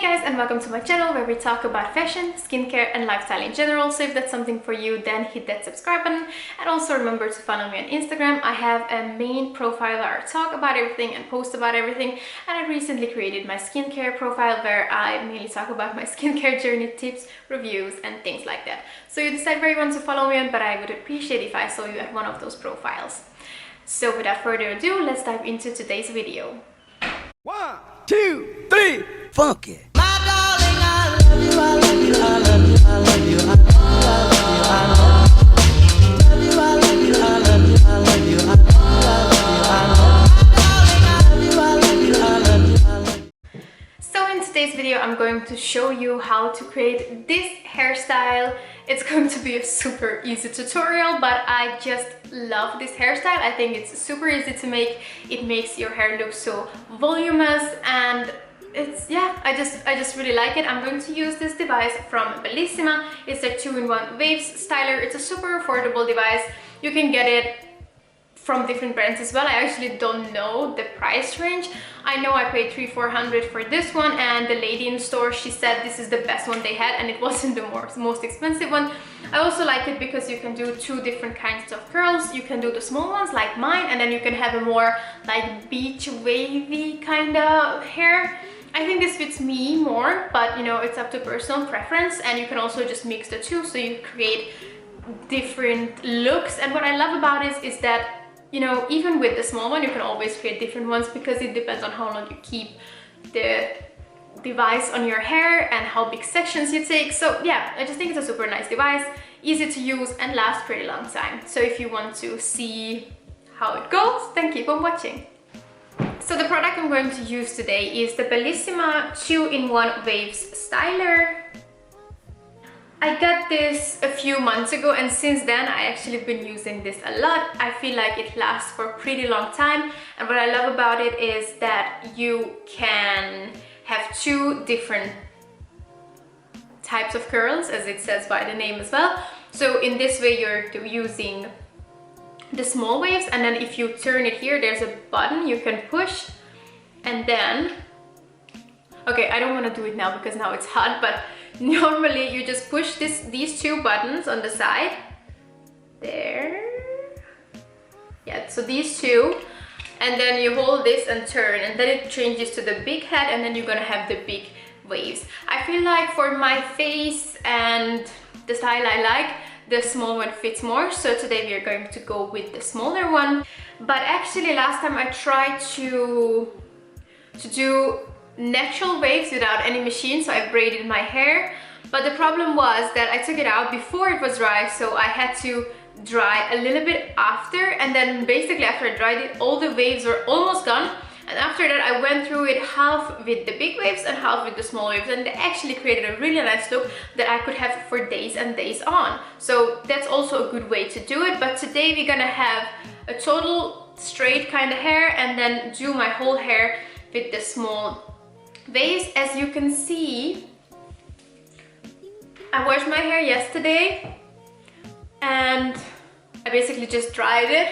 Hey guys, and welcome to my channel where we talk about fashion, skincare and lifestyle in general. So if that's something for you, then hit that subscribe button, and also remember to follow me on Instagram. I have a main profile where I talk about everything and post about everything, and I recently created my skincare profile where I mainly talk about my skincare journey, tips, reviews and things like that. So you decide where you want to follow me on, but I would appreciate if I saw you at one of those profiles. So without further ado, let's dive into today's video. 1, 2, 3, funky. My darling, I love you, I love you, I love you, I love you, I love you, I love you, I love you, I love you, I love you, I love you, I love you, I love you. So in today's video, I'm going to show you how to create this hairstyle. It's going to be a super easy tutorial, but I just love this hairstyle. I think it's super easy to make. It makes your hair look so voluminous, and I just really like it. I'm going to use this device from Belissima. It's a 2-in-1 waves styler. It's a super affordable device. You can get it from different brands as well. I actually don't know the price range. I know I paid $300-400 for this one, and the lady in the store, she said this is the best one they had, and it wasn't the most expensive one. I also like it because you can do two different kinds of curls. You can do the small ones like mine, and then you can have a more like beach wavy kind of hair. I think this fits me more, but you know, it's up to personal preference, and you can also just mix the two so you create different looks. And what I love about it is that, you know, even with the small one, you can always create different ones because it depends on how long you keep the device on your hair and how big sections you take. So yeah, I just think it's a super nice device, easy to use and lasts pretty long time. So if you want to see how it goes, then keep on watching. So the product I'm going to use today is the Belissima 2-in-1 Waves Styler. I got this a few months ago, and since then I actually been using this a lot. I feel like it lasts for a pretty long time, and what I love about it is that you can have two different types of curls, as it says by the name as well. So in this way you're using the small waves, and then if you turn it here, there's a button you can push, and then okay, I don't want to do it now because now it's hot, but normally you just push these two buttons on the side there, yeah, so these two, and then you hold this and turn, and then it changes to the big head, and then you're gonna have the big waves. I feel like for my face and the style I like, the small one fits more, so today we are going to go with the smaller one. But actually last time I tried to do natural waves without any machine, so I braided my hair, but the problem was that I took it out before it was dry, so I had to dry a little bit after, and then basically after I dried it, all the waves were almost gone, and after that I went through it half with the big waves and half with the small waves, and they actually created a really nice look that I could have for days and days on. So that's also a good way to do it. But today we're gonna have a total straight kind of hair, and then do my whole hair with the small waves. As you can see, I washed my hair yesterday and I basically just dried it.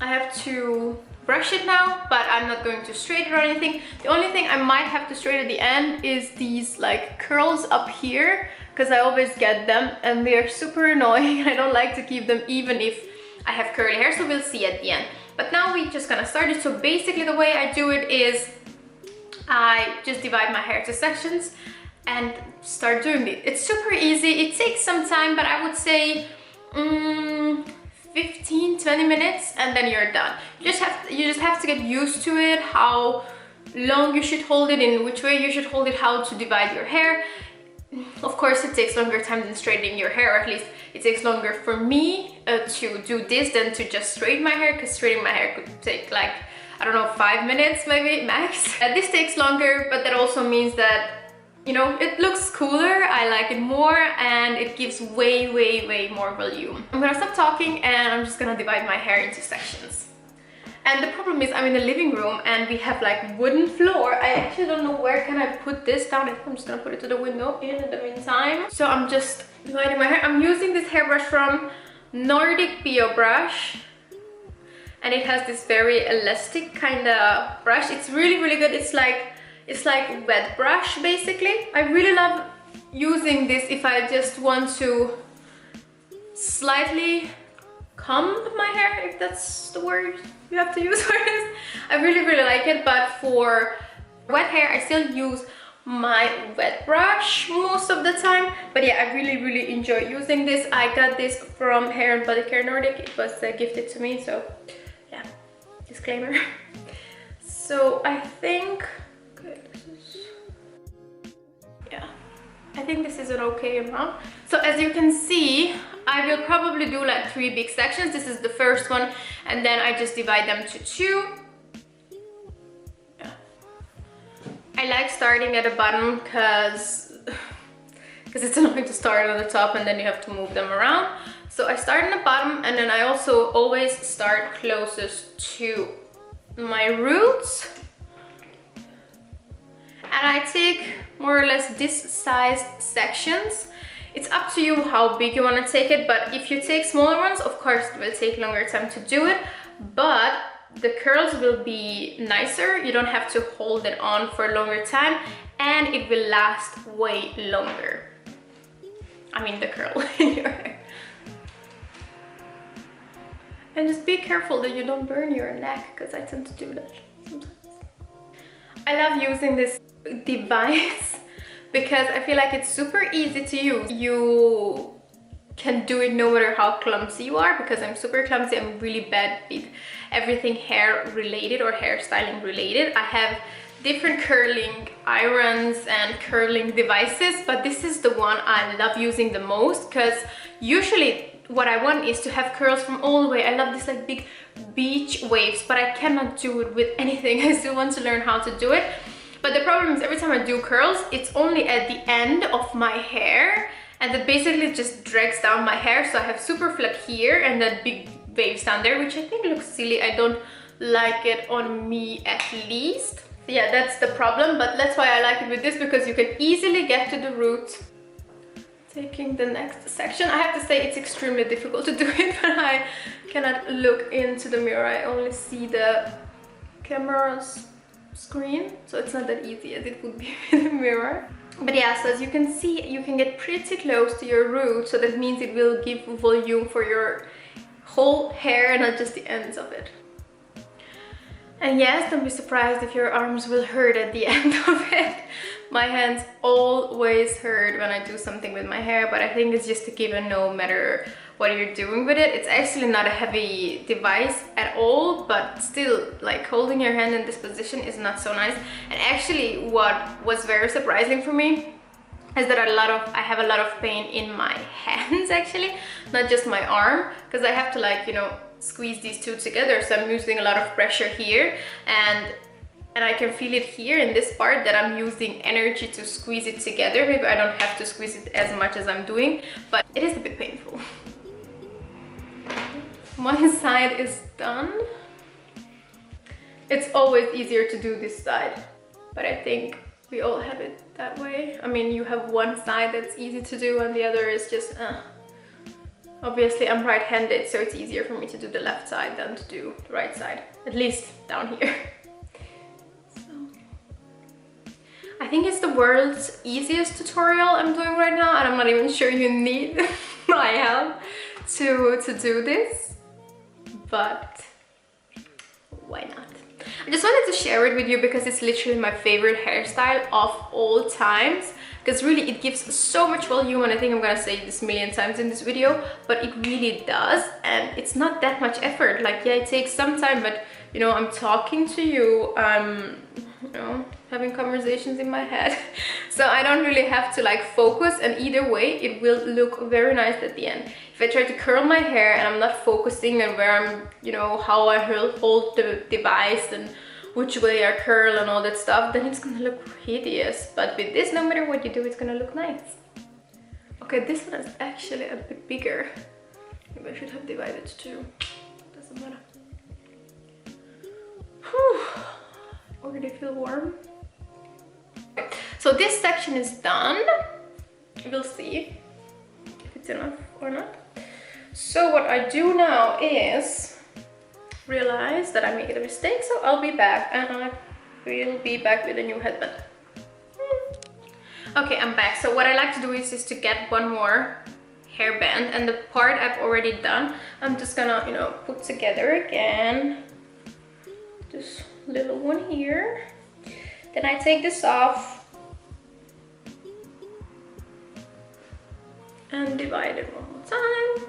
I have to brush it now, but I'm not going to straighten or anything. The only thing I might have to straighten at the end is these like curls up here, because I always get them and they are super annoying, and I don't like to keep them even if I have curly hair, so we'll see at the end. But now we're just gonna start it. So basically the way I do it is I just divide my hair to sections and start doing it. It's super easy. It takes some time, but I would say 15-20 minutes, and then you're done. You just have to get used to it, how long you should hold it, in which way you should hold it, how to divide your hair. Of course it takes longer time than straightening your hair, or at least it takes longer for me to do this than to just straighten my hair, because straightening my hair could take like, I don't know, 5 minutes maybe max. This takes longer, but that also means that, you know, it looks cooler, I like it more, and it gives way more volume. I'm gonna stop talking and I'm just gonna divide my hair into sections. And the problem is I'm in the living room and we have like wooden floor. I actually don't know where can I put this down. I think I'm just gonna put it to the window in the meantime. So I'm just dividing my hair. I'm using this hairbrush from Nordic Bio Brush, and it has this very elastic kind of brush. It's really good. It's like It's like wet brush basically. I really love using this if I just want to slightly comb my hair, if that's the word you have to use for this. I really like it, but for wet hair I still use my wet brush most of the time. But yeah, I really enjoy using this. I got this from Hair and Body Care Nordic. It was gifted to me, so yeah, disclaimer. So I think, okay, I think this is an okay amount. So as you can see, I will probably do like 3 big sections. This is the first one, and then I just divide them to 2. Yeah. I like starting at the bottom because it's annoying to start on the top and then you have to move them around. So I start on the bottom, and then I also always start closest to my roots. And I take more or less this sized sections. It's up to you how big you want to take it, but if you take smaller ones, of course it will take longer time to do it, but the curls will be nicer. You don't have to hold it on for a longer time, and it will last way longer. I mean the curl in your hair. And just be careful that you don't burn your neck, because I tend to do that sometimes. I love using this device because I feel like it's super easy to use. You can do it no matter how clumsy you are, because I'm super clumsy. I'm really bad with everything hair related or hairstyling related. I have different curling irons and curling devices, but this is the one I love using the most, because usually what I want is to have curls from all the way. I love this like big beach waves, but I cannot do it with anything. I still want to learn how to do it. But the problem is every time I do curls, it's only at the end of my hair, and that basically just drags down my hair. So I have super flat here and then big waves down there, which I think looks silly. I don't like it on me, at least. So yeah, that's the problem, but that's why I like it with this, because you can easily get to the root. Taking the next section, I have to say it's extremely difficult to do it, but I cannot look into the mirror. I only see the camera's screen, so it's not that easy as it would be with a mirror. But yeah, so as you can see, you can get pretty close to your root, so that means it will give volume for your whole hair, not just the ends of it. And yes, don't be surprised if your arms will hurt at the end of it. My hands always hurt when I do something with my hair, but I think it's just a given no matter what you're doing with it. It's actually not a heavy device at all, but still, like, holding your hand in this position is not so nice. And actually what was very surprising for me is that I have a lot of pain in my hands, actually, not just my arm, because I have to, like, you know, squeeze these two together. So I'm using a lot of pressure here, and I can feel it here in this part that I'm using energy to squeeze it together. Maybe I don't have to squeeze it as much as I'm doing, but it is a bit painful. One side is done. It's always easier to do this side, but I think we all have it that way. I mean, you have one side that's easy to do and the other is just Obviously I'm right-handed, so it's easier for me to do the left side than to do the right side, at least down here. So I think it's the world's easiest tutorial I'm doing right now, and I'm not even sure you need my help to do this, but why not? I just wanted to share it with you because it's literally my favorite hairstyle of all times. Because really it gives so much volume, and I think I'm gonna say this a million times in this video, but it really does, and it's not that much effort. Like, yeah, it takes some time, but you know, I'm talking to you, you know, having conversations in my head, so I don't really have to like focus, and either way it will look very nice at the end. If I try to curl my hair and I'm not focusing on where I'm, you know, how I hold the device and which way I curl and all that stuff, then it's gonna look hideous. But with this, no matter what you do, it's gonna look nice. Okay, this one is actually a bit bigger. Maybe I should have divided too. Doesn't matter. Whew. Already feel warm. Okay. So this section is done. We'll see if it's enough or not. So what I do now is realize that I made a mistake, so I'll be back and I will be back with a new headband. Okay, I'm back. So what I like to do is to get one more hairband, and the part I've already done, I'm just gonna, you know, put together again. This little one here. Then I take this off and divide it one more time.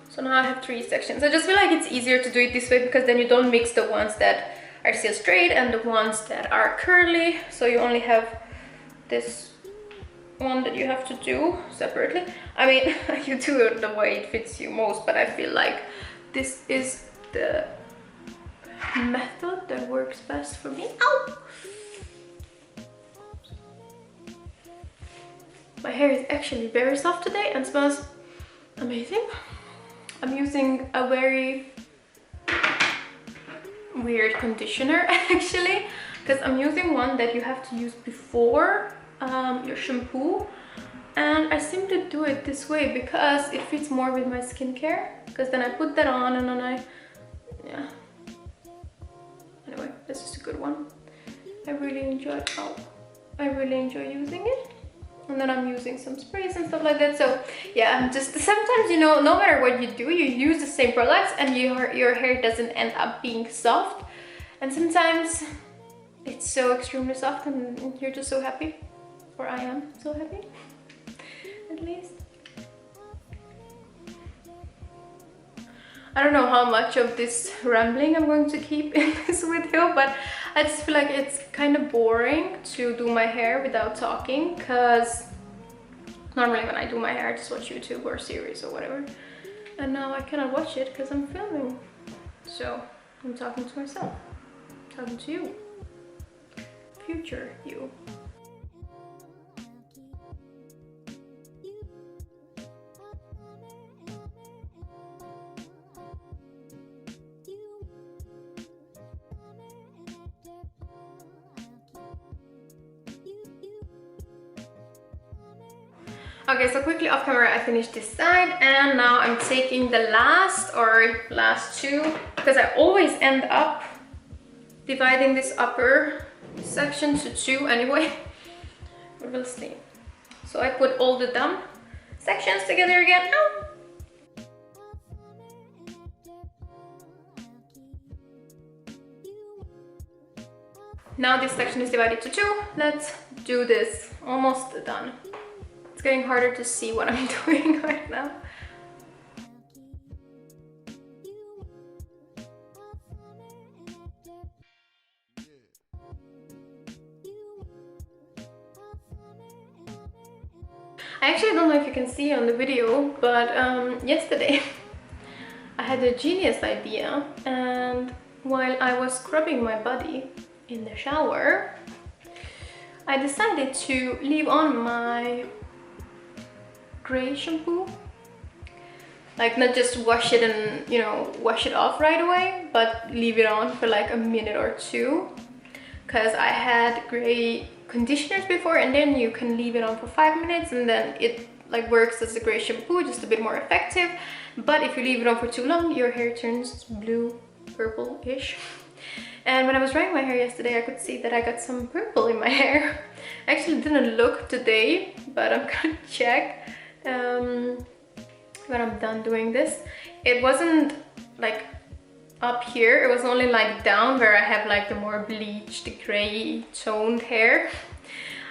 So now I have 3 sections. I just feel like it's easier to do it this way because then you don't mix the ones that are still straight and the ones that are curly. So you only have this one that you have to do separately. I mean, you do it the way it fits you most, but I feel like this is the method that works best for me. Ow! My hair is actually very soft today and smells amazing. I'm using a very weird conditioner actually, because I'm using one that you have to use before your shampoo, and I simply do it this way because it fits more with my skincare, because then I put that on and then yeah. Anyway, this is a good one. I really enjoy using it. And then I'm using some sprays and stuff like that. So yeah, I'm just, sometimes, you know, no matter what you do, you use the same products and your hair doesn't end up being soft. And sometimes it's so extremely soft and you're just so happy. Or I am so happy, at least. I don't know how much of this rambling I'm going to keep in this video, but I just feel like it's kind of boring to do my hair without talking, because normally when I do my hair I just watch YouTube or series or whatever, and now I cannot watch it because I'm filming. So I'm talking to myself, talking to you, future you. Okay, so quickly off camera I finished this side, and now I'm taking the last 2, because I always end up dividing this upper section to 2 anyway, but we'll see. So I put all the done sections together again. Ow! Now this section is divided to 2. Let's do this. Almost done. It's getting harder to see what I'm doing right now. I actually don't know if you can see on the video, but yesterday I had a genius idea, and while I was scrubbing my body in the shower, I decided to leave on my gray shampoo. Like, not just wash it and, you know, wash it off right away, but leave it on for like a minute or 2, because I had gray conditioners before, and then you can leave it on for 5 minutes and then it like works as a gray shampoo, just a bit more effective. But if you leave it on for too long, your hair turns blue, purple-ish. And when I was drying my hair yesterday, I could see that I got some purple in my hair. I actually didn't look today, but I'm gonna check when I'm done doing this. It wasn't like up here, it was only like down where I have like the more bleached gray toned hair.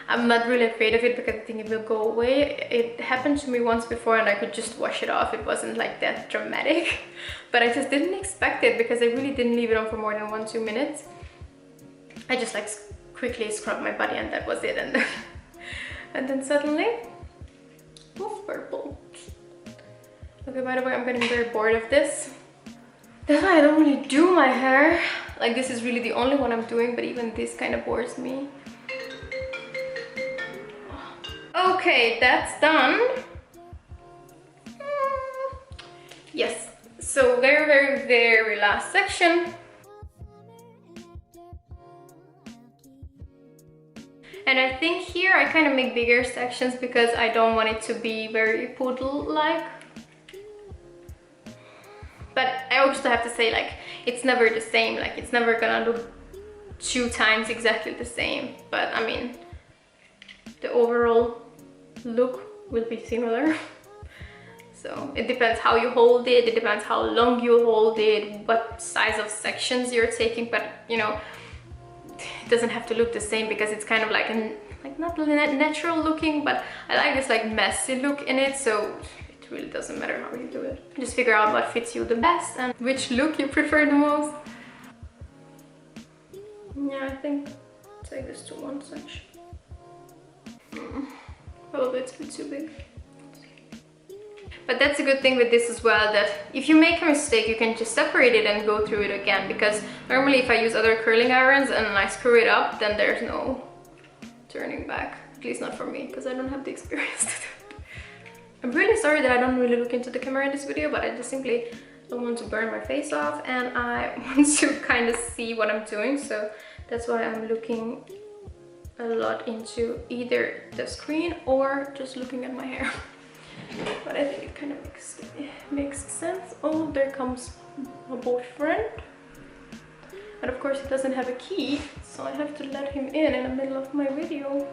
I'm not really afraid of it because I think it will go away. It happened to me once before and I could just wash it off. It wasn't like that dramatic, but I just didn't expect it because I really didn't leave it on for more than 1-2 minutes. I just like quickly scrubbed my body and that was it, and and then suddenly poof, purple. Okay, by the way, I'm getting very bored of this. That's why I don't really do my hair. Like, this is really the only one I'm doing, but even this kind of bores me. Okay, that's done. Yes, so very last section. And I think here I kind of make bigger sections because I don't want it to be very poodle-like. But I also have to say, like, it's never the same. Like, it's never gonna look 2 times exactly the same, but I mean, the overall look will be similar. So it depends how you hold it, it depends how long you hold it, what size of sections you're taking, but you know, it doesn't have to look the same because it's kind of like not natural looking, but I like this like messy look in it, so it really doesn't matter how you do it. Just figure out what fits you the best and which look you prefer the most. Yeah, I think take this to one section. Probably it's a bit too big. But that's a good thing with this as well, that if you make a mistake, you can just separate it and go through it again, because normally if I use other curling irons and I screw it up, then there's no turning back. At least not for me, because I don't have the experience to do it. I'm really sorry that I don't really look into the camera in this video, but I just simply don't want to burn my face off, and I want to kind of see what I'm doing, so that's why I'm looking a lot into either the screen or just looking at my hair. But I think it kind of makes sense. Oh, there comes my boyfriend. And of course he doesn't have a key, so I have to let him in the middle of my video.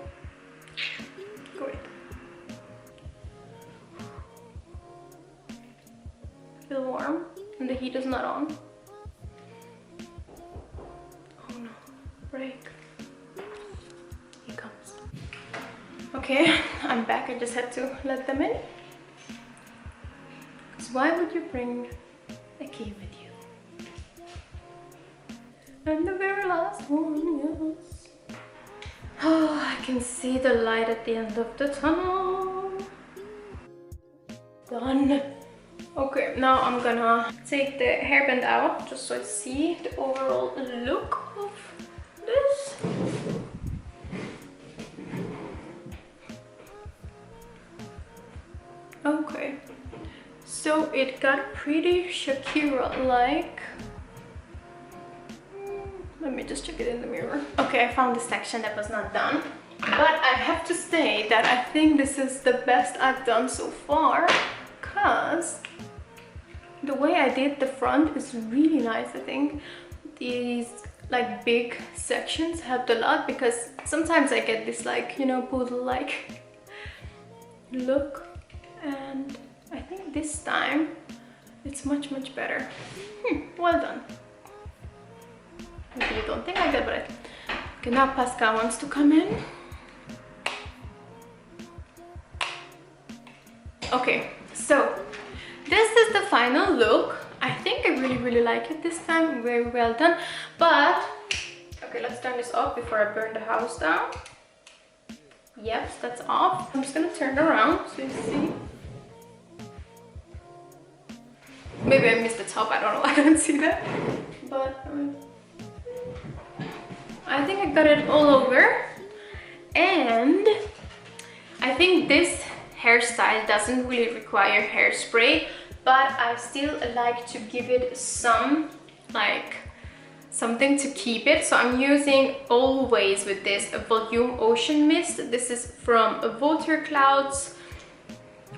Great. Feel warm and the heat is not on. Oh no, break. Here comes. Okay, I'm back. I just had to let them in. Why would you bring a key with you? And the very last one, yes. Oh, I can see the light at the end of the tunnel. Done. Okay, now I'm gonna take the hairband out just so I see the overall look of this. Okay. So it got pretty Shakira-like. Let me just check it in the mirror. Okay, I found the section that was not done. But I have to say that I think this is the best I've done so far, because the way I did the front is really nice. I think these like big sections helped a lot, because sometimes I get this like, you know, poodle-like look, and I think this time it's much better. Well done. Maybe you don't think like that, but okay, now Pascal wants to come in. Okay, so this is the final look. I think I really like it this time. Very well done. But okay, let's turn this off before I burn the house down. Yes, that's off. I'm just gonna turn around so you see. Maybe I missed the top, I don't know, I don't see that. But I think I got it all over. And I think this hairstyle doesn't really require hairspray, but I still like to give it some, like, something to keep it. So I'm using always with this a volume ocean mist. This is from Water Clouds.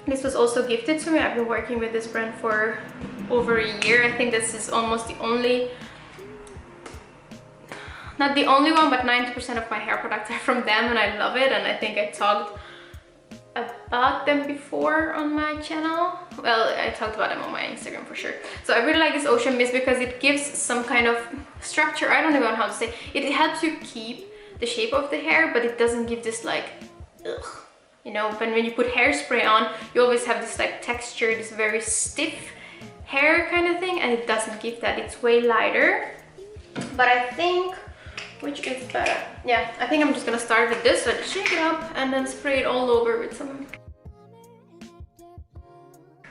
This was also gifted to me. I've been working with this brand for over a year. I think this is almost the only, not the only one, but 90% of my hair products are from them, and I love it. And I think I talked about them before on my channel. Well, I talked about them on my Instagram for sure. So I really like this ocean mist because it gives some kind of structure. I don't even know how to say. It helps you keep the shape of the hair, but it doesn't give this like, ugh. You know, when you put hairspray on, you always have this like texture, this very stiff hair kind of thing, and it doesn't give that. It's way lighter. But I think, which is better? Yeah, I think I'm just gonna start with this. So just shake it up and then spray it all over with some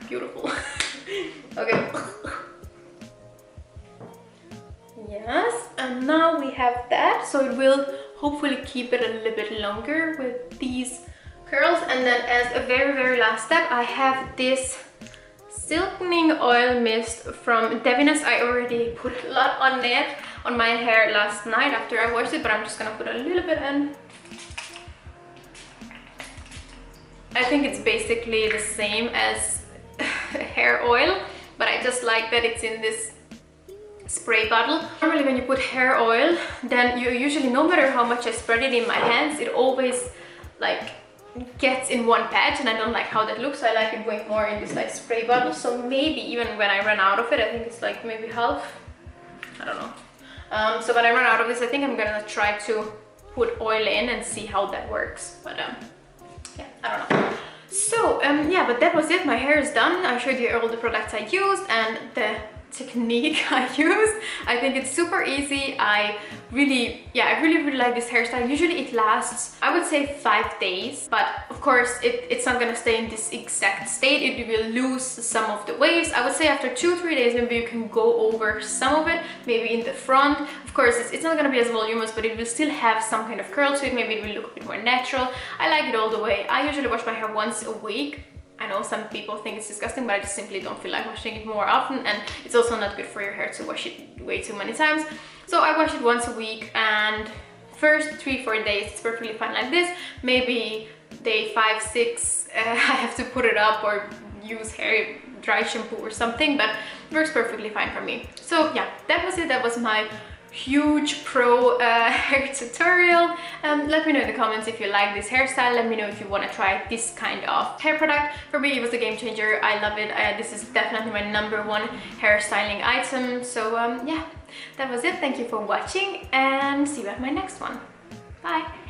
beautiful. Okay. Yes, and now we have that, so it will hopefully keep it a little bit longer with these curls. And then as a very last step, I have this silkening oil mist from Devinus. I already put a lot on it on my hair last night after I washed it, but I'm just gonna put a little bit in. I think it's basically the same as hair oil, but I just like that it's in this spray bottle. Normally when you put hair oil, then you usually, no matter how much I spread it in my hands, it always like gets in one patch, and I don't like how that looks. So I like it way more in this like spray bottle. So maybe even when I run out of it, I think it's like maybe half, I don't know. So when I run out of this, I think I'm gonna try to put oil in and see how that works. But yeah, I don't know. So yeah, but that was it. My hair is done. I showed you all the products I used and the technique I use. I think it's super easy. I really like this hairstyle. Usually it lasts, I would say, 5 days, but of course it's not gonna stay in this exact state. It will lose some of the waves. I would say after 2-3 days maybe you can go over some of it, maybe in the front. Of course it's not gonna be as voluminous, but it will still have some kind of curl to it. Maybe it will look a bit more natural. I like it all the way. I usually wash my hair once a week. I know some people think it's disgusting, but I just simply don't feel like washing it more often, and it's also not good for your hair to wash it way too many times. So I wash it once a week, and first 3-4 days it's perfectly fine like this. Maybe day 5-6 I have to put it up or use hair dry shampoo or something, but it works perfectly fine for me. So yeah, that was it. That was my huge pro hair tutorial. Let me know in the comments if you like this hairstyle. Let me know if you want to try this kind of hair product. For me it was a game changer. I love it. This is definitely my #1 hairstyling item. So yeah, that was it. Thank you for watching, and see you at my next one. Bye.